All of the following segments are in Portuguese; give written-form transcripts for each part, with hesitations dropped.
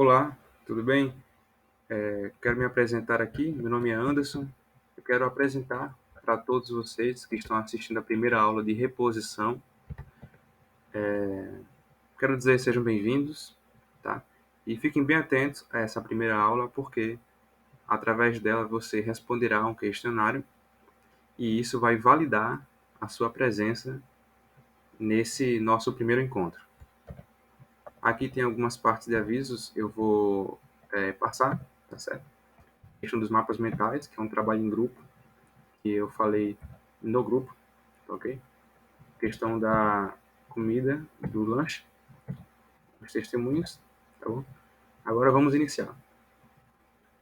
Olá, tudo bem? Quero me apresentar aqui. Meu nome é Anderson. Eu quero apresentar para todos vocês que estão assistindo a primeira aula de reposição. Quero dizer sejam bem-vindos, tá? E fiquem bem atentos a essa primeira aula, porque através dela você responderá um questionário e isso vai validar a sua presença nesse nosso primeiro encontro. Aqui tem algumas partes de avisos, eu vou passar, tá certo? A questão dos mapas mentais, que é um trabalho em grupo, que eu falei no grupo, tá ok? Questão da comida, do lanche, os testemunhos, tá bom? Agora vamos iniciar.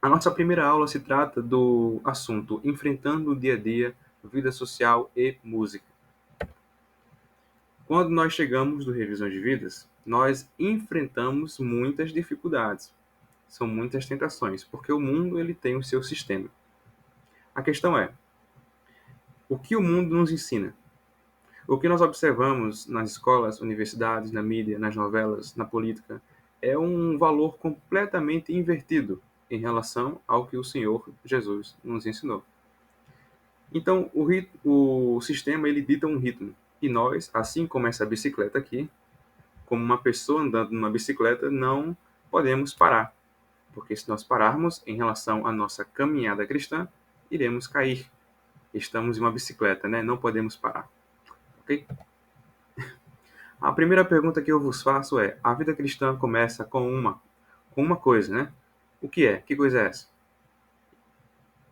A nossa primeira aula se trata do assunto Enfrentando o Dia a Dia, Vida Social e Música. Quando nós chegamos do Revisão de Vidas, nós enfrentamos muitas dificuldades. São muitas tentações, porque o mundo ele tem o seu sistema. A questão é, o que o mundo nos ensina? O que nós observamos nas escolas, universidades, na mídia, nas novelas, na política, é um valor completamente invertido em relação ao que o Senhor Jesus nos ensinou. Então, o sistema ele dita um ritmo. E nós, assim como essa bicicleta aqui, como uma pessoa andando numa bicicleta, não podemos parar. Porque se nós pararmos em relação à nossa caminhada cristã, iremos cair. Estamos em uma bicicleta, né? Não podemos parar. Ok? A primeira pergunta que eu vos faço é: a vida cristã começa com uma coisa, né? O que é? Que coisa é essa?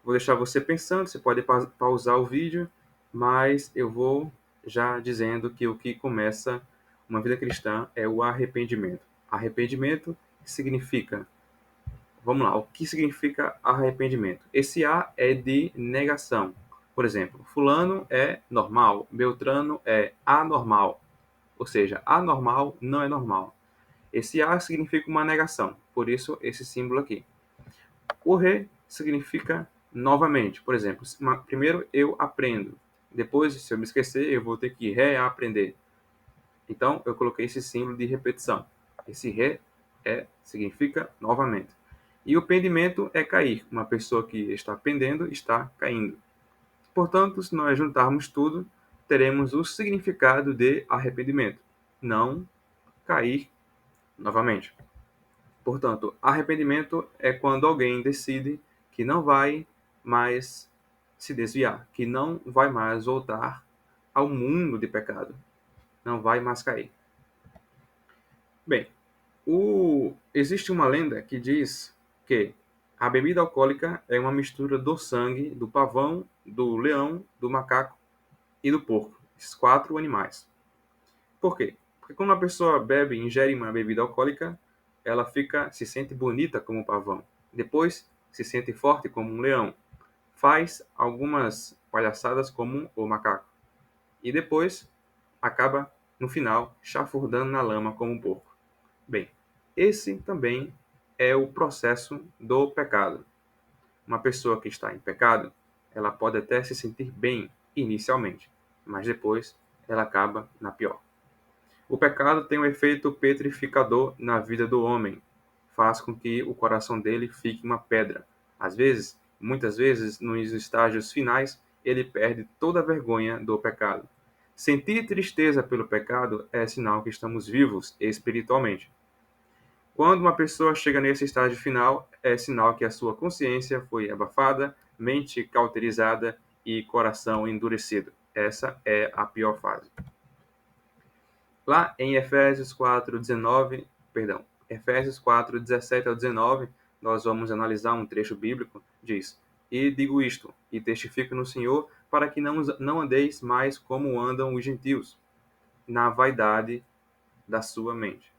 Vou deixar você pensando, você pode pausar o vídeo, mas eu vou já dizendo que o que começa uma vida cristã é o arrependimento. Arrependimento significa, vamos lá, o que significa arrependimento? Esse A é de negação. Por exemplo, fulano é normal, Beltrano é anormal. Ou seja, anormal não é normal. Esse A significa uma negação, por isso esse símbolo aqui. O re significa novamente. Por exemplo, primeiro eu aprendo, depois, se eu me esquecer, eu vou ter que reaprender. Então, eu coloquei esse símbolo de repetição. Esse re significa novamente. E o pendimento é cair. Uma pessoa que está pendendo está caindo. Portanto, se nós juntarmos tudo, teremos o significado de arrependimento. Não cair novamente. Portanto, arrependimento é quando alguém decide que não vai mais se desviar, que não vai mais voltar ao mundo de pecado, não vai mais cair. Bem, existe uma lenda que diz que a bebida alcoólica é uma mistura do sangue do pavão, do leão, do macaco e do porco, esses 4 animais. Por quê? Porque quando uma pessoa bebe, ingere uma bebida alcoólica, ela se sente bonita como um pavão. Depois, se sente forte como um leão. Faz algumas palhaçadas como o macaco. E depois, acaba, no final, chafurdando na lama como um porco. Bem, esse também é o processo do pecado. Uma pessoa que está em pecado, ela pode até se sentir bem inicialmente, mas depois ela acaba na pior. O pecado tem um efeito petrificador na vida do homem. Faz com que o coração dele fique uma pedra. Às vezes, muitas vezes, nos estágios finais, ele perde toda a vergonha do pecado. Sentir tristeza pelo pecado é sinal que estamos vivos espiritualmente. Quando uma pessoa chega nesse estágio final, é sinal que a sua consciência foi abafada, mente cauterizada e coração endurecido. Essa é a pior fase. Lá em Efésios 4, 17 ao 19, nós vamos analisar um trecho bíblico, diz: E digo isto, e testifico no Senhor, para que não andeis mais como andam os gentios, na vaidade da sua mente.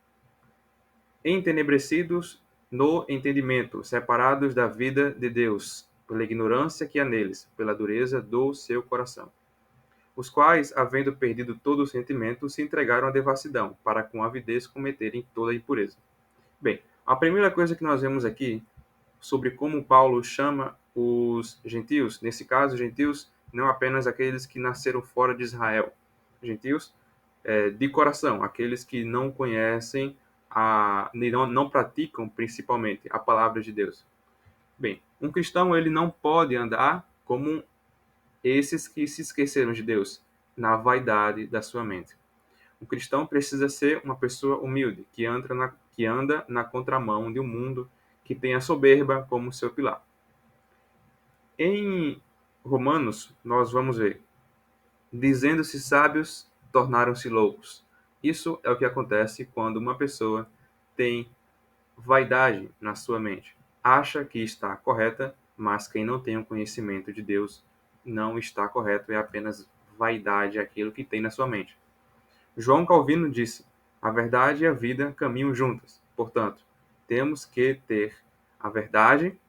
Entenebrecidos no entendimento, separados da vida de Deus, pela ignorância que há neles, pela dureza do seu coração, os quais, havendo perdido todo o sentimento, se entregaram à devassidão, para com avidez cometerem toda a impureza. Bem, a primeira coisa que nós vemos aqui sobre como Paulo chama os gentios, nesse caso, gentios não apenas aqueles que nasceram fora de Israel, gentios de coração, aqueles que não conhecem não praticam principalmente a palavra de Deus? Bem, um cristão ele não pode andar como esses que se esqueceram de Deus, na vaidade da sua mente. O cristão precisa ser uma pessoa humilde, que anda na contramão de um mundo que tem a soberba como seu pilar. Em Romanos, nós vamos ver, dizendo-se sábios, tornaram-se loucos. Isso é o que acontece quando uma pessoa tem vaidade na sua mente. Acha que está correta, mas quem não tem o conhecimento de Deus não está correto, é apenas vaidade aquilo que tem na sua mente. João Calvino disse: a verdade e a vida caminham juntas. Portanto, temos que ter a verdade,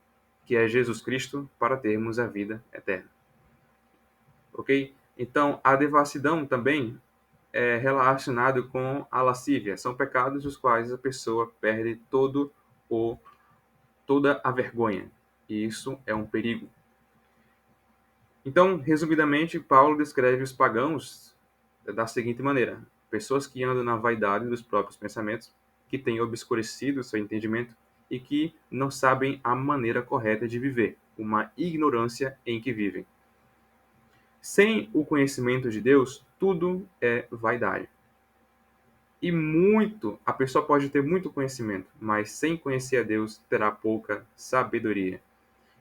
que é Jesus Cristo, para termos a vida eterna. Ok? Então, a devassidão também é relacionado com a lascívia. São pecados dos quais a pessoa perde toda a vergonha. E isso é um perigo. Então, resumidamente, Paulo descreve os pagãos da seguinte maneira: pessoas que andam na vaidade dos próprios pensamentos, que têm obscurecido seu entendimento e que não sabem a maneira correta de viver, uma ignorância em que vivem. Sem o conhecimento de Deus, tudo é vaidade. E a pessoa pode ter muito conhecimento, mas sem conhecer a Deus terá pouca sabedoria.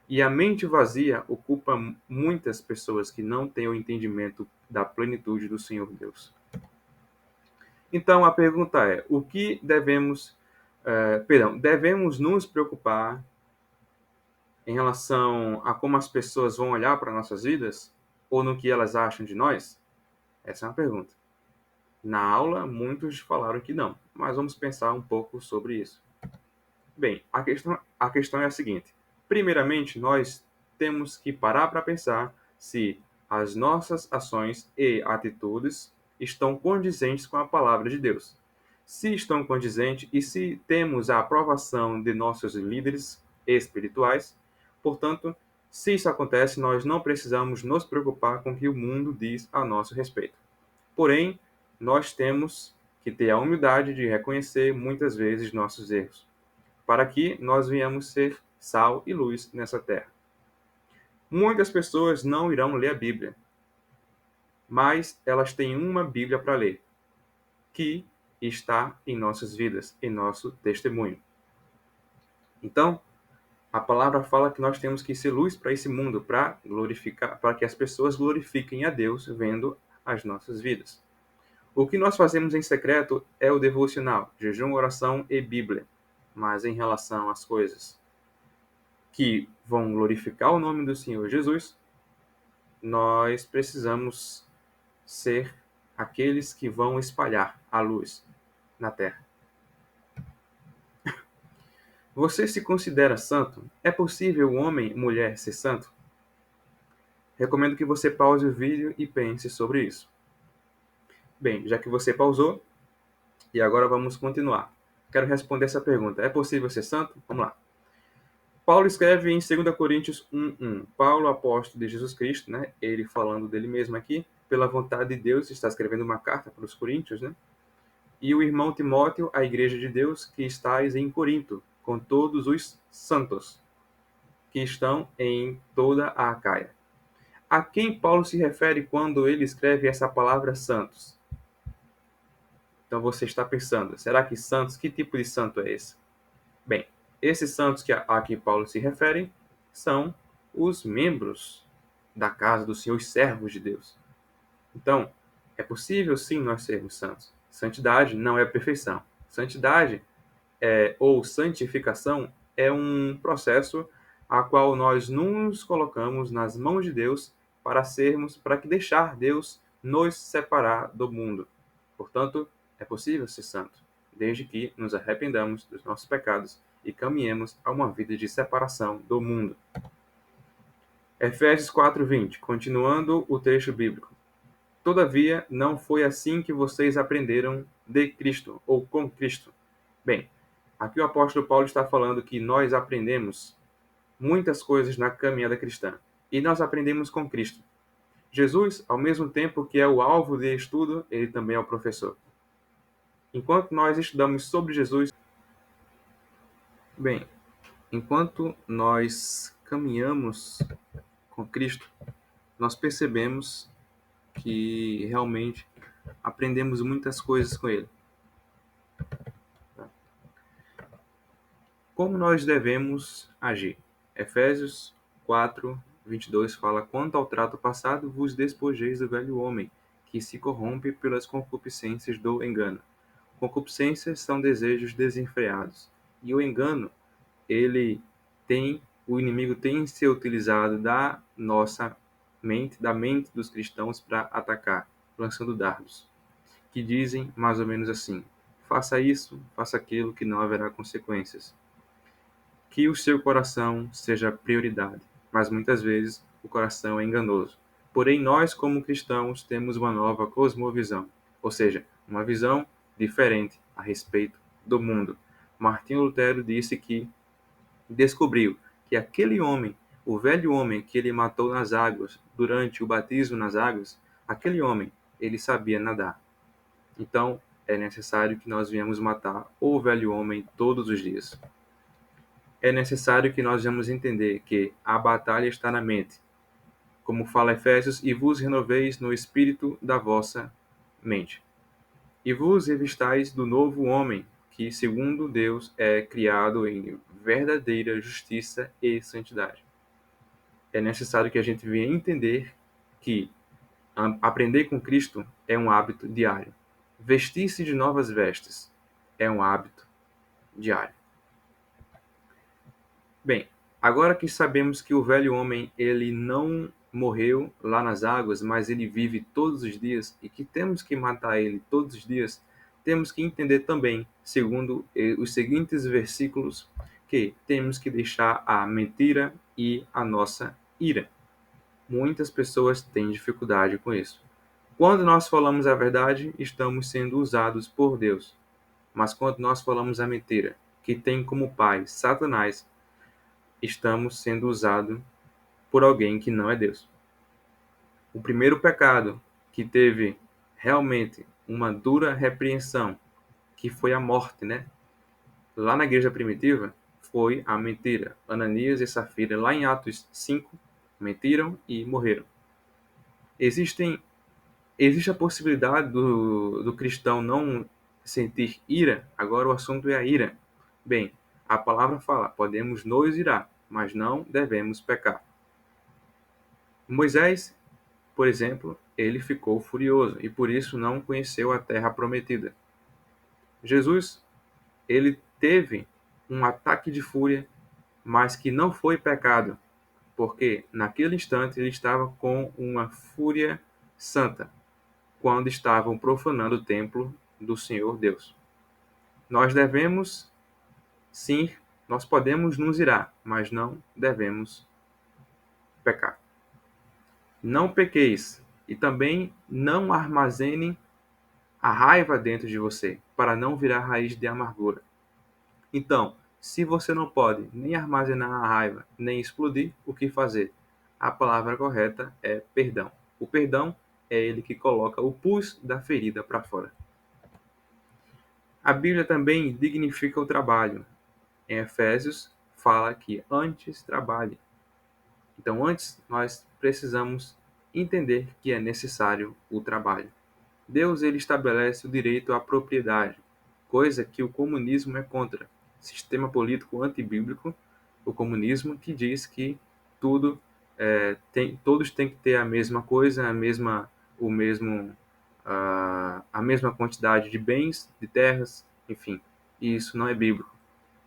E a mente vazia ocupa muitas pessoas que não têm o entendimento da plenitude do Senhor Deus. Então a pergunta é: o que devemos nos preocupar em relação a como as pessoas vão olhar para nossas vidas ou no que elas acham de nós? Essa é uma pergunta. Na aula, muitos falaram que não, mas vamos pensar um pouco sobre isso. Bem, a questão é a seguinte: primeiramente, nós temos que parar para pensar se as nossas ações e atitudes estão condizentes com a palavra de Deus. Se estão condizentes e se temos a aprovação de nossos líderes espirituais, portanto, se isso acontece, nós não precisamos nos preocupar com o que o mundo diz a nosso respeito. Porém, nós temos que ter a humildade de reconhecer muitas vezes nossos erros, para que nós venhamos ser sal e luz nessa terra. Muitas pessoas não irão ler a Bíblia, mas elas têm uma Bíblia para ler, que está em nossas vidas, em nosso testemunho. Então, a palavra fala que nós temos que ser luz para esse mundo, para que as pessoas glorifiquem a Deus vendo as nossas vidas. O que nós fazemos em secreto é o devocional, jejum, oração e Bíblia. Mas em relação às coisas que vão glorificar o nome do Senhor Jesus, nós precisamos ser aqueles que vão espalhar a luz na terra. Você se considera santo? É possível homem e mulher ser santo? Recomendo que você pause o vídeo e pense sobre isso. Bem, já que você pausou, e agora vamos continuar. Quero responder essa pergunta. É possível ser santo? Vamos lá. Paulo escreve em 2 Coríntios 1:1. Paulo, apóstolo de Jesus Cristo, né? Ele falando dele mesmo aqui, pela vontade de Deus, está escrevendo uma carta para os coríntios, né? E o irmão Timóteo, a igreja de Deus, que estáis em Corinto, com todos os santos que estão em toda a Acaia. A quem Paulo se refere quando ele escreve essa palavra santos? Então você está pensando, será que santos, que tipo de santo é esse? Bem, esses santos a que Paulo se refere são os membros da casa do Senhor, os servos de Deus. Então, é possível sim nós sermos santos. Santidade não é perfeição. Santidade ou santificação é um processo a qual nós nos colocamos nas mãos de Deus para que deixar Deus nos separar do mundo. Portanto, é possível ser santo, desde que nos arrependamos dos nossos pecados e caminhemos a uma vida de separação do mundo. Efésios 4:20, continuando o trecho bíblico. Todavia, não foi assim que vocês aprenderam de Cristo, ou com Cristo. Bem, aqui o apóstolo Paulo está falando que nós aprendemos muitas coisas na caminhada cristã, e nós aprendemos com Cristo. Jesus, ao mesmo tempo que é o alvo de estudo, ele também é o professor. Enquanto nós estudamos sobre Jesus, bem, enquanto nós caminhamos com Cristo, nós percebemos que realmente aprendemos muitas coisas com Ele. Como nós devemos agir? Efésios 4:22 fala: Quanto ao trato passado, vos despojeis do velho homem, que se corrompe pelas concupiscências do engano. Concupiscências são desejos desenfreados. E o engano, o inimigo tem se utilizado da nossa mente, da mente dos cristãos para atacar, lançando dardos, que dizem mais ou menos assim: faça isso, faça aquilo, que não haverá consequências. Que o seu coração seja prioridade, mas muitas vezes o coração é enganoso. Porém, nós, como cristãos, temos uma nova cosmovisão, ou seja, uma visão diferente a respeito do mundo. Martinho Lutero disse que descobriu que aquele homem, o velho homem que ele matou nas águas, durante o batismo nas águas, aquele homem, ele sabia nadar. Então, é necessário que nós venhamos matar o velho homem todos os dias. É necessário que nós venhamos entender que a batalha está na mente. Como fala Efésios, e vos renoveis no espírito da vossa mente. E vos revistais do novo homem, que, segundo Deus, é criado em verdadeira justiça e santidade. É necessário que a gente venha entender que aprender com Cristo é um hábito diário. Vestir-se de novas vestes é um hábito diário. Bem, agora que sabemos que o velho homem ele não morreu lá nas águas, mas ele vive todos os dias e que temos que matar ele todos os dias, temos que entender também, segundo os seguintes versículos, que temos que deixar a mentira e a nossa ira. Muitas pessoas têm dificuldade com isso. Quando nós falamos a verdade, estamos sendo usados por Deus. Mas quando nós falamos a mentira, que tem como pai Satanás, estamos sendo usados por alguém que não é Deus. O primeiro pecado que teve realmente uma dura repreensão, que foi a morte, né? Lá na igreja primitiva, foi a mentira. Ananias e Safira, lá em Atos 5, mentiram e morreram. Existe a possibilidade do cristão não sentir ira. Agora o assunto é a ira. Bem, a palavra fala, podemos nos irar, mas não devemos pecar. Moisés, por exemplo, ele ficou furioso e por isso não conheceu a terra prometida. Jesus, ele teve um ataque de fúria, mas que não foi pecado, porque naquele instante ele estava com uma fúria santa, quando estavam profanando o templo do Senhor Deus. Nós devemos, sim, nós podemos nos irar, mas não devemos pecar. Não pequeis, e também não armazenem a raiva dentro de você, para não virar raiz de amargura. Então, se você não pode nem armazenar a raiva, nem explodir, o que fazer? A palavra correta é perdão. O perdão é ele que coloca o pus da ferida para fora. A Bíblia também dignifica o trabalho. Em Efésios, fala que antes trabalhe. Então, antes, nós precisamos entender que é necessário o trabalho. Deus ele estabelece o direito à propriedade, coisa que o comunismo é contra. Sistema político antibíblico, o comunismo que diz que tudo todos têm que ter a mesma coisa, a mesma quantidade de bens, de terras, enfim. E isso não é bíblico.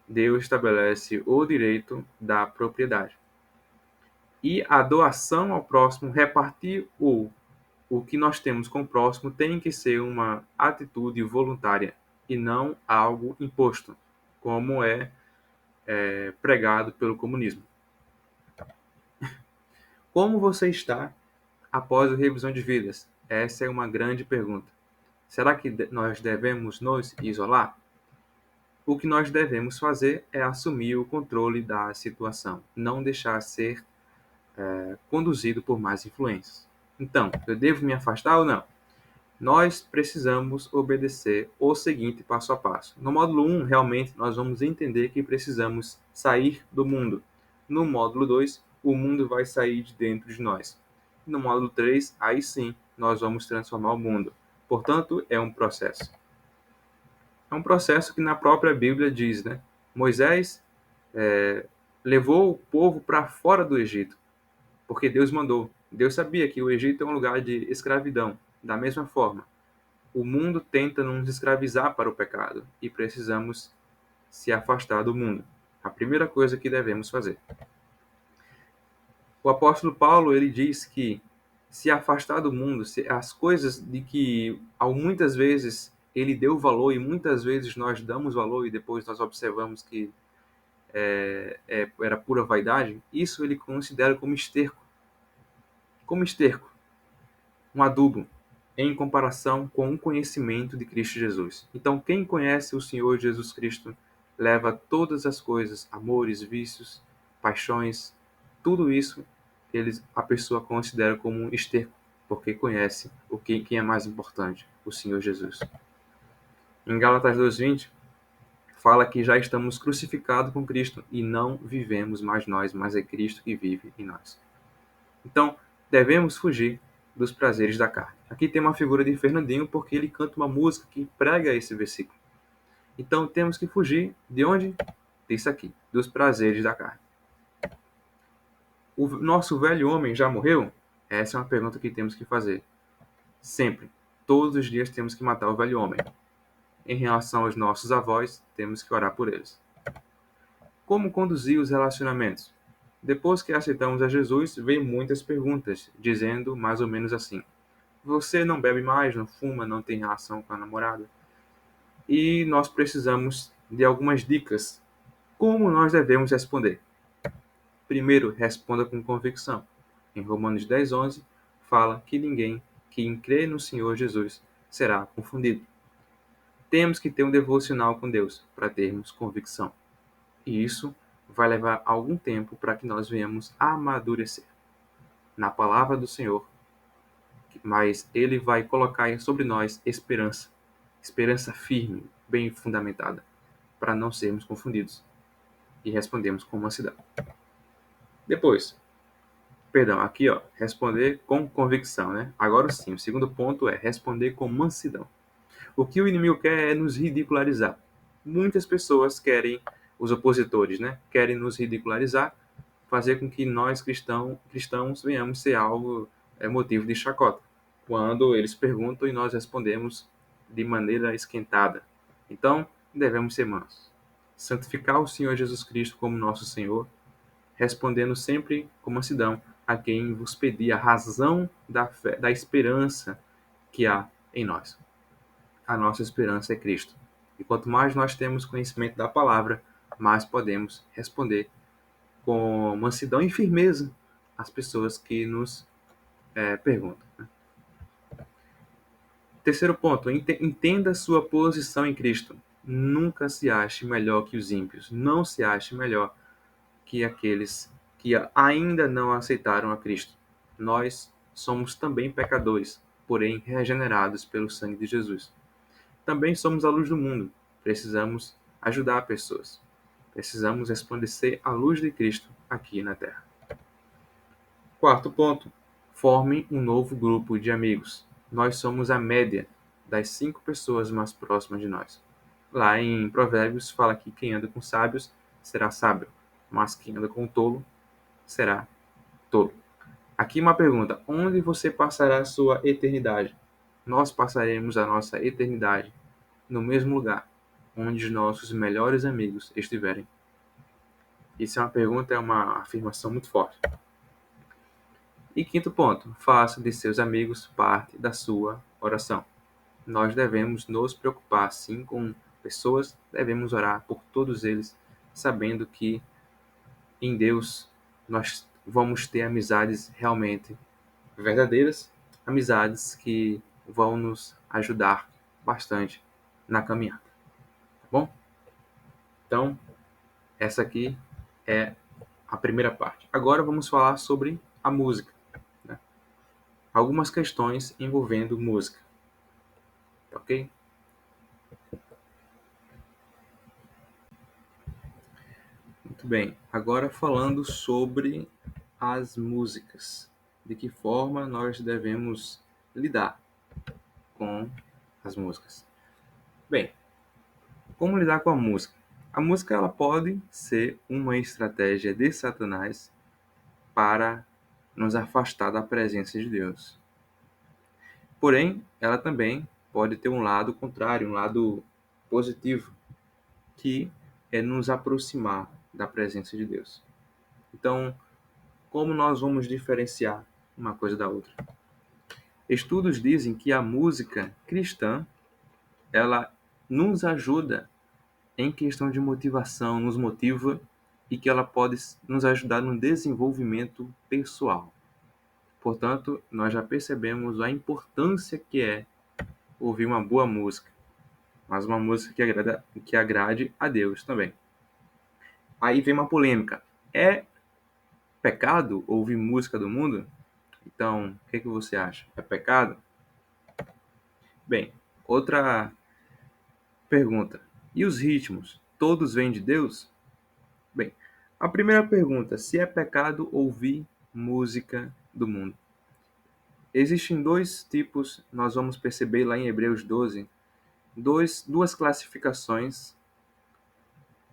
Deus estabelece o direito da propriedade. E a doação ao próximo, repartir o que nós temos com o próximo tem que ser uma atitude voluntária e não algo imposto, como é pregado pelo comunismo. Como você está após a revisão de vidas? Essa é uma grande pergunta. Será que nós devemos nos isolar? O que nós devemos fazer é assumir o controle da situação, não deixar ser conduzido por más influências. Então, eu devo me afastar ou não? Nós precisamos obedecer o seguinte passo a passo. No módulo 1, realmente, nós vamos entender que precisamos sair do mundo. No módulo 2, o mundo vai sair de dentro de nós. No módulo 3, aí sim, nós vamos transformar o mundo. Portanto, é um processo. É um processo que na própria Bíblia diz, né? Moisés levou o povo para fora do Egito, porque Deus mandou. Deus sabia que o Egito é um lugar de escravidão. Da mesma forma, o mundo tenta nos escravizar para o pecado e precisamos se afastar do mundo. A primeira coisa que devemos fazer. O apóstolo Paulo ele diz que se afastar do mundo, as coisas de que muitas vezes ele deu valor e muitas vezes nós damos valor e depois nós observamos que era pura vaidade, isso ele considera como esterco, um adubo, em comparação com o conhecimento de Cristo Jesus. Então, quem conhece o Senhor Jesus Cristo leva todas as coisas, amores, vícios, paixões, tudo isso a pessoa considera como um esterco, porque conhece quem é mais importante, o Senhor Jesus. Em Gálatas 2:20, fala que já estamos crucificados com Cristo e não vivemos mais nós, mas é Cristo que vive em nós. Então, devemos fugir dos prazeres da carne. Aqui tem uma figura de Fernandinho porque ele canta uma música que prega esse versículo. Então, temos que fugir de onde? Disso aqui, dos prazeres da carne. O nosso velho homem já morreu? Essa é uma pergunta que temos que fazer. Sempre. Todos os dias temos que matar o velho homem. Em relação aos nossos avós, temos que orar por eles. Como conduzir os relacionamentos? Depois que aceitamos a Jesus, vem muitas perguntas, dizendo mais ou menos assim: você não bebe mais, não fuma, não tem relação com a namorada? E nós precisamos de algumas dicas. Como nós devemos responder? Primeiro, responda com convicção. Em Romanos 10:11, fala que ninguém que crê no Senhor Jesus será confundido. Temos que ter um devocional com Deus para termos convicção. E isso vai levar algum tempo para que nós venhamos amadurecer na palavra do Senhor, mas Ele vai colocar sobre nós esperança, esperança firme, bem fundamentada, para não sermos confundidos e respondemos com mansidão. Depois, perdão, aqui ó, responder com convicção, né? Agora sim, o segundo ponto é responder com mansidão. O que o inimigo quer é nos ridicularizar. Muitas pessoas querem, os opositores, né? Querem nos ridicularizar, fazer com que nós cristãos venhamos ser algo motivo de chacota, quando eles perguntam e nós respondemos de maneira esquentada. Então, devemos ser mansos. Santificar o Senhor Jesus Cristo como nosso Senhor, respondendo sempre com mansidão a quem vos pedir a razão da fé, da esperança que há em nós. A nossa esperança é Cristo. E quanto mais nós temos conhecimento da palavra, mais podemos responder com mansidão e firmeza às pessoas que nos perguntam. Terceiro ponto, entenda sua posição em Cristo. Nunca se ache melhor que os ímpios. Não se ache melhor que aqueles que ainda não aceitaram a Cristo. Nós somos também pecadores, porém regenerados pelo sangue de Jesus. Também somos a luz do mundo. Precisamos ajudar pessoas. Precisamos resplandecer a luz de Cristo aqui na Terra. Quarto ponto, forme um novo grupo de amigos. Nós somos a média das 5 pessoas mais próximas de nós. Lá em Provérbios fala que quem anda com sábios será sábio, mas quem anda com tolo será tolo. Aqui uma pergunta: onde você passará a sua eternidade? Nós passaremos a nossa eternidade no mesmo lugar onde os nossos melhores amigos estiverem. Isso é uma pergunta, é uma afirmação muito forte. E quinto ponto, faça de seus amigos parte da sua oração. Nós devemos nos preocupar sim com pessoas, devemos orar por todos eles, sabendo que em Deus nós vamos ter amizades realmente verdadeiras, amizades que vão nos ajudar bastante na caminhada. Tá bom? Então, essa aqui é a primeira parte. Agora vamos falar sobre a música. Né? Algumas questões envolvendo música. ok? Muito bem. Agora falando sobre as músicas. De que forma nós devemos lidar com as músicas? Bem, como lidar com a música? A música ela pode ser uma estratégia de Satanás para nos afastar da presença de Deus. Porém, ela também pode ter um lado contrário, um lado positivo, que é nos aproximar da presença de Deus. Então, como nós vamos diferenciar uma coisa da outra? Estudos dizem que a música cristã, ela nos ajuda em questão de motivação, nos motiva e que ela pode nos ajudar no desenvolvimento pessoal. Portanto, nós já percebemos a importância que é ouvir uma boa música, mas uma música que agrade a Deus também. Aí vem uma polêmica. É pecado ouvir música do mundo? Então, o que você acha? É pecado? Bem, outra pergunta. E os ritmos? Todos vêm de Deus? Bem, a primeira pergunta, se é pecado ouvir música do mundo? Existem dois tipos, nós vamos perceber lá em Hebreus 12, duas classificações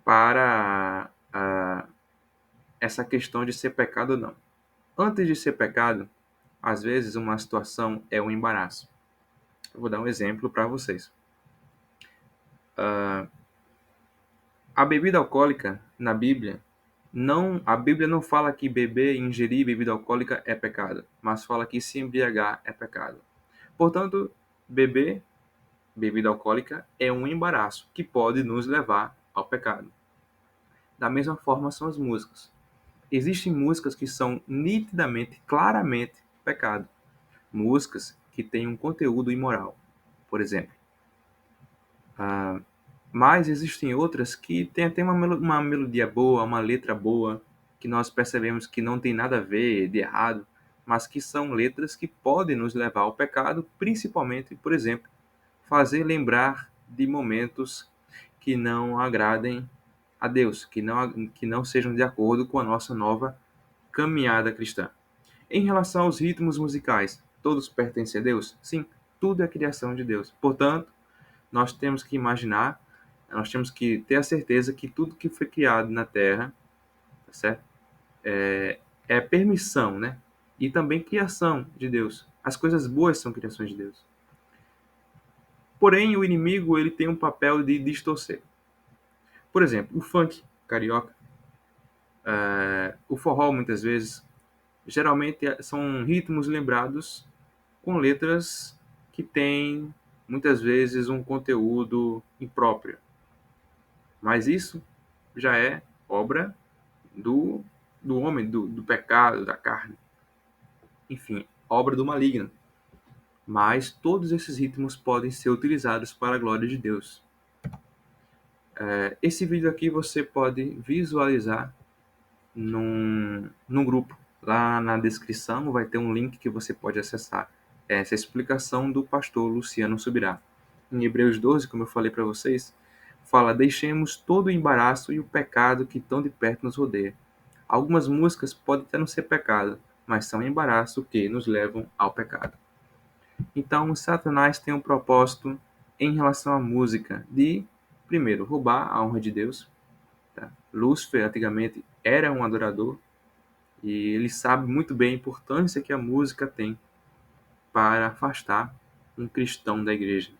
para essa questão de ser pecado ou não. Antes de ser pecado, às vezes uma situação é um embaraço. Eu vou dar um exemplo para vocês. A bebida alcoólica na Bíblia, a Bíblia não fala que beber e ingerir bebida alcoólica é pecado, mas fala que se embriagar é pecado. Portanto, beber bebida alcoólica é um embaraço que pode nos levar ao pecado. Da mesma forma são as músicas. Existem músicas que são nitidamente, claramente pecado. Músicas que têm um conteúdo imoral, por exemplo. Mas existem outras que têm até uma melodia boa, uma letra boa, que nós percebemos que não tem nada a ver de errado, mas que são letras que podem nos levar ao pecado, principalmente, por exemplo, fazer lembrar de momentos que não agradem a Deus, que não sejam de acordo com a nossa nova caminhada cristã. Em relação aos ritmos musicais, todos pertencem a Deus? Sim, tudo é criação de Deus. Portanto, nós temos que imaginar, nós temos que ter a certeza que tudo que foi criado na Terra, tá certo? É permissão, né? E também criação de Deus. As coisas boas são criações de Deus. Porém, o inimigo ele tem um papel de distorcer. Por exemplo, o funk carioca, o forró muitas vezes, geralmente são ritmos lembrados com letras que têm muitas vezes um conteúdo impróprio. Mas isso já é obra do, do homem, do pecado, da carne. Enfim, obra do maligno. Mas todos esses ritmos podem ser utilizados para a glória de Deus. Esse vídeo aqui você pode visualizar num grupo. Lá na descrição vai ter um link que você pode acessar essa explicação do pastor Luciano Subirá. Em Hebreus 12, como eu falei para vocês, fala: deixemos todo o embaraço e o pecado que tão de perto nos rodeia. Algumas músicas podem até não ser pecado, mas são embaraço que nos levam ao pecado. Então, Satanás tem um propósito em relação à música de, primeiro, roubar a honra de Deus. Tá? Lúcifer, antigamente, era um adorador e ele sabe muito bem a importância que a música tem para afastar um cristão da igreja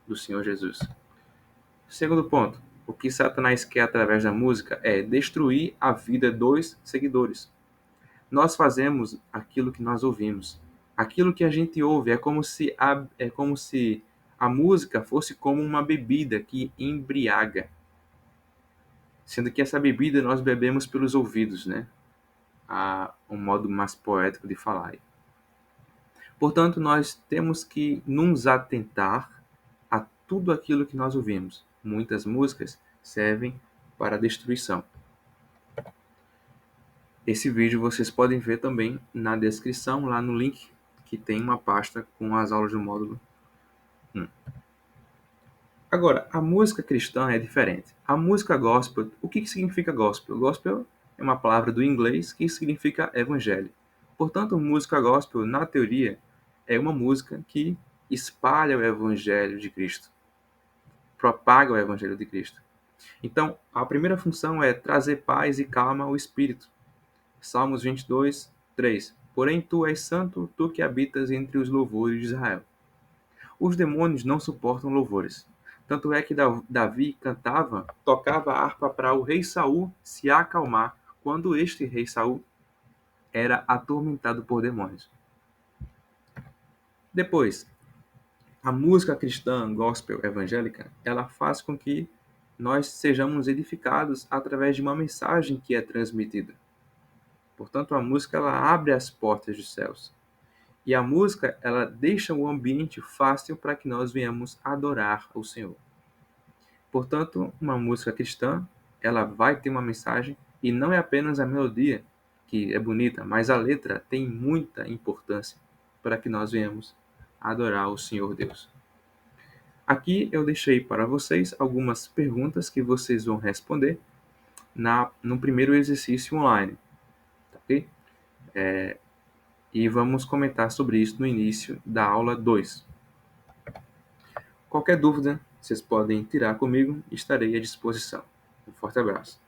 do Senhor Jesus. Segundo ponto, o que Satanás quer através da música é destruir a vida dos seguidores. Nós fazemos aquilo que nós ouvimos. Aquilo que a gente ouve é como se a música fosse como uma bebida que embriaga. Sendo que essa bebida nós bebemos pelos ouvidos, né? Um modo mais poético de falar. Portanto, nós temos que nos atentar a tudo aquilo que nós ouvimos. Muitas músicas servem para a destruição. Esse vídeo vocês podem ver também na descrição, lá no link, que tem uma pasta com as aulas do módulo 1. Agora, a música cristã é diferente. A música gospel, o que significa gospel? Gospel é uma palavra do inglês que significa evangelho. Portanto, música gospel, na teoria, é uma música que espalha o evangelho de Cristo, propaga o evangelho de Cristo. Então, a primeira função é trazer paz e calma ao espírito. Salmos 22, 3. Porém, tu és santo, tu que habitas entre os louvores de Israel. Os demônios não suportam louvores. Tanto é que Davi tocava a harpa para o rei Saul se acalmar quando este rei Saul era atormentado por demônios. Depois, a música cristã, gospel, evangélica, ela faz com que nós sejamos edificados através de uma mensagem que é transmitida. Portanto, a música ela abre as portas dos céus. E a música ela deixa o ambiente fácil para que nós venhamos adorar o Senhor. Portanto, uma música cristã, ela vai ter uma mensagem e não é apenas a melodia que é bonita, mas a letra tem muita importância para que nós venhamos adorar o Senhor Deus. Aqui eu deixei para vocês algumas perguntas que vocês vão responder no primeiro exercício online, tá ok? E vamos comentar sobre isso no início da aula 2. Qualquer dúvida, vocês podem tirar comigo, estarei à disposição. Um forte abraço.